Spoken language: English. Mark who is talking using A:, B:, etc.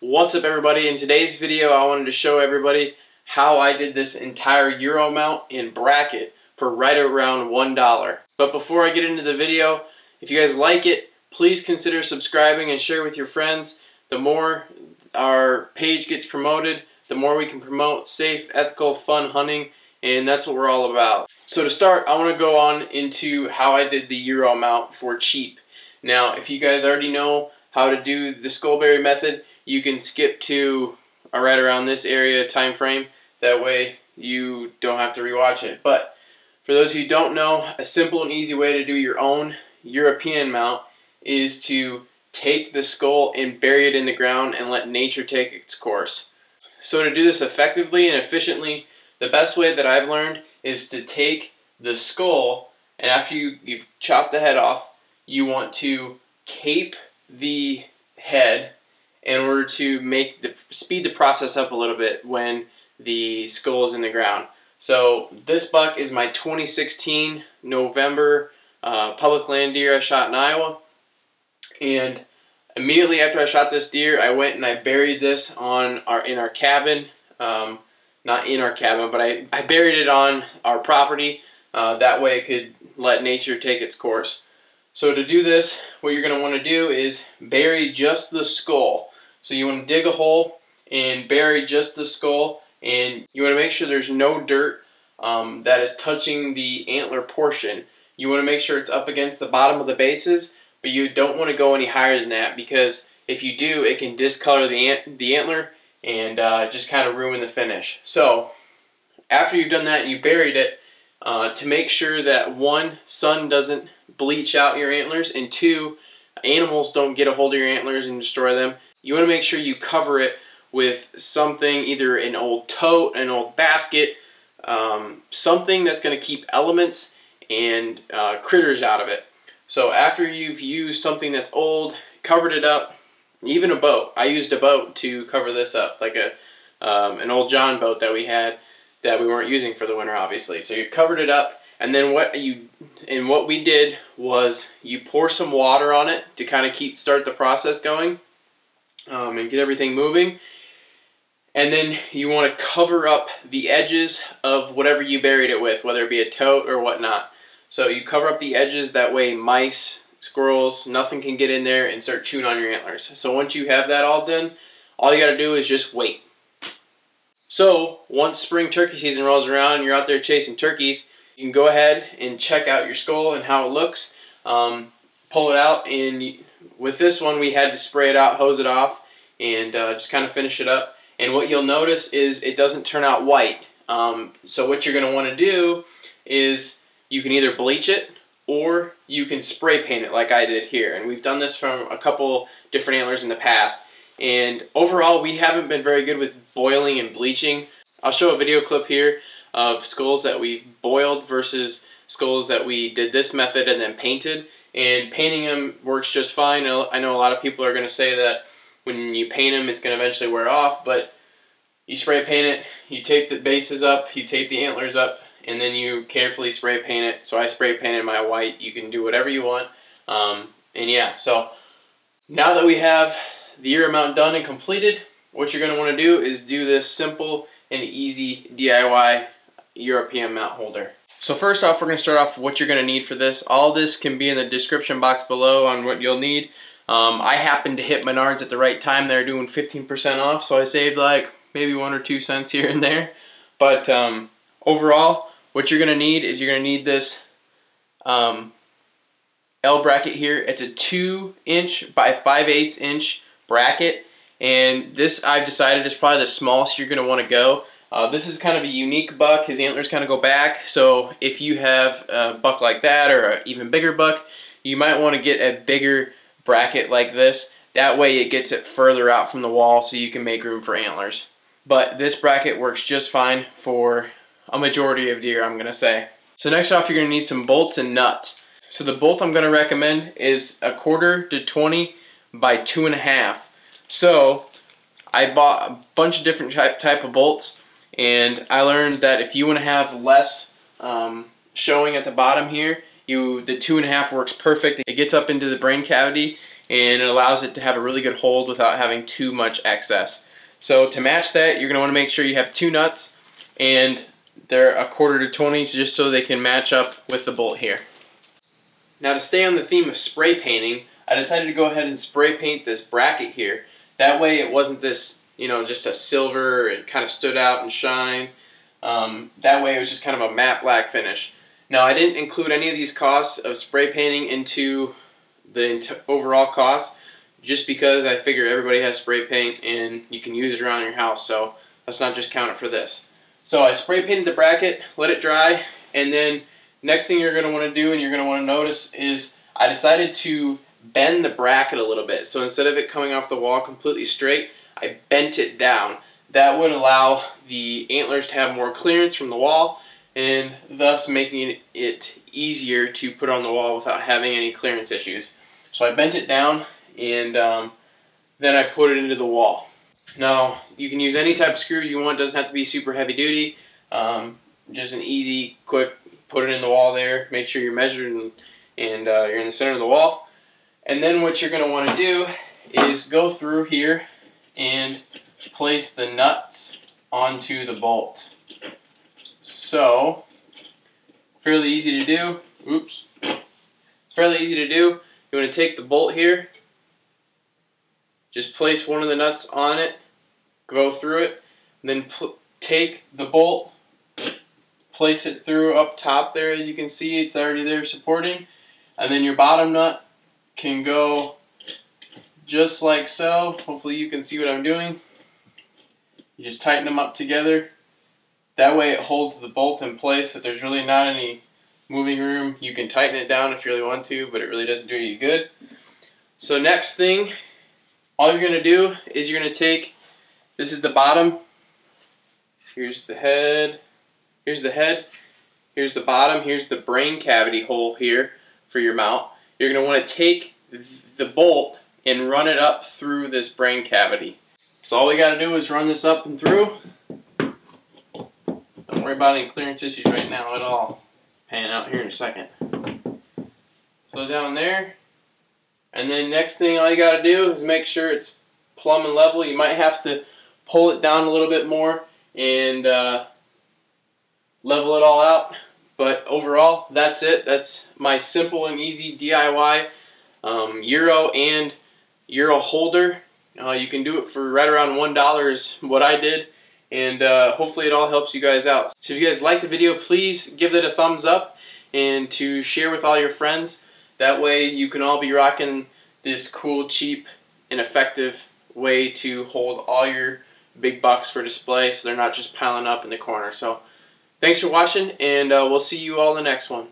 A: What's up, everybody? In today's video I wanted to show everybody how I did this entire Euro mount in bracket for right around $1. But before I get into the video, if you guys like it, please consider subscribing and share with your friends. The more our page gets promoted, the more we can promote safe, ethical, fun hunting, and that's what we're all about. So to start, I want to go on into how I did the Euro mount for cheap. Now, if you guys already know how to do the skullberry method, you can skip to right around this area time frame. That way you don't have to rewatch it. But for those who don't know, a simple and easy way to do your own European mount is to take the skull and bury it in the ground and let nature take its course. So to do this effectively and efficiently, the best way that I've learned is to take the skull, and after you've chopped the head off, you want to cape the head in order to speed the process up a little bit when the skull is in the ground. So this buck is my 2016 November public land deer I shot in Iowa, and immediately after I shot this deer, I went and I buried this in our cabin. Not in our cabin, but I buried it on our property. That way it could let nature take its course. So to do this, what you're going to want to do is bury just the skull. So you want to dig a hole and bury just the skull, and you want to make sure there's no dirt that is touching the antler portion. You want to make sure it's up against the bottom of the bases, but you don't want to go any higher than that, because if you do, it can discolor the antler and just kind of ruin the finish. So after you've done that and you buried it, to make sure that one, sun doesn't bleach out your antlers, and two, animals don't get a hold of your antlers and destroy them, you want to make sure you cover it with something, either an old tote, an old basket, something that's going to keep elements and critters out of it. So after you've used something that's old, covered it up, even a boat. I used a boat to cover this up, like an old John boat that we had that we weren't using for the winter, obviously. So you covered it up, and then what we did was you pour some water on it to kind of start the process going and get everything moving. And then you want to cover up the edges of whatever you buried it with, whether it be a tote or whatnot. So you cover up the edges, that way mice, squirrels, nothing can get in there and start chewing on your antlers. So once you have that all done, all you got to do is just wait. So once spring turkey season rolls around and you're out there chasing turkeys, you can go ahead and check out your skull and how it looks. Pull it out, and with this one we had to spray it out, hose it off, and just kind of finish it up. And what you'll notice is it doesn't turn out white. So what you're going to want to do is you can either bleach it or you can spray paint it like I did here. And we've done this from a couple different antlers in the past. And overall, we haven't been very good with boiling and bleaching. I'll show a video clip here of skulls that we've boiled versus skulls that we did this method and then painted. And painting them works just fine. I know a lot of people are going to say that when you paint them, it's going to eventually wear off, but you spray paint it, you tape the bases up, you tape the antlers up, and then you carefully spray paint it. So I spray painted my white. You can do whatever you want. And yeah, so now that we have the Euro mount done and completed, what you're going to want to do is do this simple and easy DIY European mount holder. So first off, we're going to start off with what you're going to need for this. All this can be in the description box below on what you'll need. I happened to hit Menards at the right time. They're doing 15% off, so I saved like maybe 1 or 2 cents here and there. But overall, what you're going to need is you're going to need this L bracket here. It's a 2" by 5/8" bracket, and this I've decided is probably the smallest you're going to want to go. This is kind of a unique buck. His antlers kind of go back, so if you have a buck like that or an even bigger buck, you might want to get a bigger bracket like this. That way it gets it further out from the wall so you can make room for antlers. But this bracket works just fine for a majority of deer, I'm going to say. So next off, you're going to need some bolts and nuts. So the bolt I'm going to recommend is a 1/4 to 20 by 2.5. So I bought a bunch of different type of bolts, and I learned that if you want to have less showing at the bottom here, the 2.5 works perfect. It gets up into the brain cavity and it allows it to have a really good hold without having too much excess. So to match that, you're going to want to make sure you have 2 nuts, and they're 1/4 to 20 just so they can match up with the bolt here. Now to stay on the theme of spray painting, I decided to go ahead and spray paint this bracket here. That way it wasn't this, just a silver, it kind of stood out and shine. That way it was just kind of a matte black finish. Now I didn't include any of these costs of spray painting into the overall cost, just because I figure everybody has spray paint and you can use it around your house, so let's not just count it for this. So I spray painted the bracket, let it dry, and then next thing you're going to want to do and you're going to want to notice is I decided to bend the bracket a little bit. So instead of it coming off the wall completely straight, I bent it down. That would allow the antlers to have more clearance from the wall, and thus making it easier to put on the wall without having any clearance issues. So I bent it down, and then I put it into the wall. Now you can use any type of screws you want, it doesn't have to be super heavy duty. Just an easy, quick, put it in the wall there, make sure you're measured and you're in the center of the wall. And then what you're going to want to do is go through here and place the nuts onto the bolt. So, fairly easy to do. Oops. It's fairly easy to do. You want to take the bolt here, just place one of the nuts on it, go through it, and then take the bolt, place it through up top there. As you can see, it's already there supporting, and then your bottom nut can go just like so. Hopefully you can see what I'm doing. You just tighten them up together. That way it holds the bolt in place, that there's really not any moving room. You can tighten it down if you really want to, but it really doesn't do you good. So next thing, all you're going to do is you're going to take, this is the bottom, here's the head, here's the head, here's the bottom, here's the brain cavity hole here for your mount. You're going to want to take the bolt and run it up through this brain cavity. So all we got to do is run this up and through. Don't worry about any clearance issues right now at all. Pan out here in a second. So down there, and then next thing all you got to do is make sure it's plumb and level. You might have to pull it down a little bit more and level it all out. But overall, that's it. That's my simple and easy DIY Euro and Euro holder. You can do it for right around $1 is what I did. And hopefully it all helps you guys out. So if you guys like the video, please give it a thumbs up and to share with all your friends. That way you can all be rocking this cool, cheap, and effective way to hold all your big bucks for display so they're not just piling up in the corner. So thanks for watching, and we'll see you all in the next one.